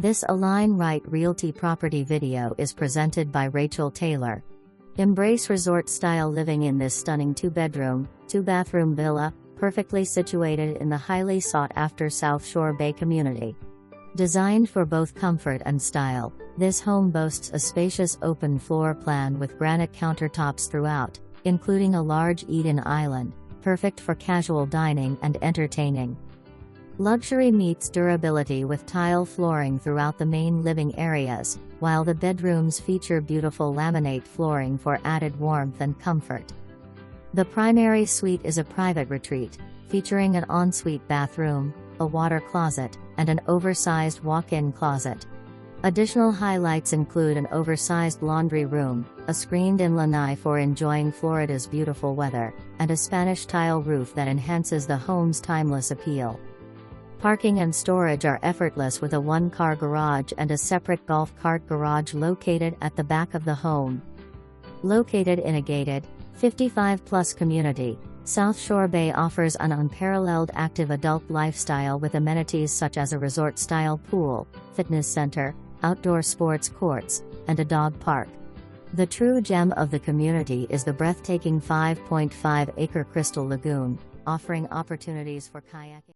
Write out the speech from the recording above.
This Align Right Realty property video is presented by Rachel Taylor. Embrace resort-style living in this stunning 2-bedroom, 2-bathroom villa, perfectly situated in the highly sought-after Southshore Bay community. Designed for both comfort and style, this home boasts a spacious open floor plan with granite countertops throughout, including a large eat-in island, perfect for casual dining and entertaining. Luxury meets durability with tile flooring throughout the main living areas, while the bedrooms feature beautiful laminate flooring for added warmth and comfort. The primary suite is a private retreat, featuring an ensuite bathroom, a water closet, and an oversized walk-in closet. Additional highlights include an oversized laundry room, a screened-in lanai for enjoying Florida's beautiful weather, and a Spanish tile roof that enhances the home's timeless appeal. Parking and storage are effortless with a 1-car garage and a separate golf cart garage located at the back of the home. Located in a gated, 55-plus community, Southshore Bay offers an unparalleled active adult lifestyle with amenities such as a resort-style pool, fitness center, outdoor sports courts, and a dog park. The true gem of the community is the breathtaking 5.5-acre Crystal Lagoon, offering opportunities for kayaking.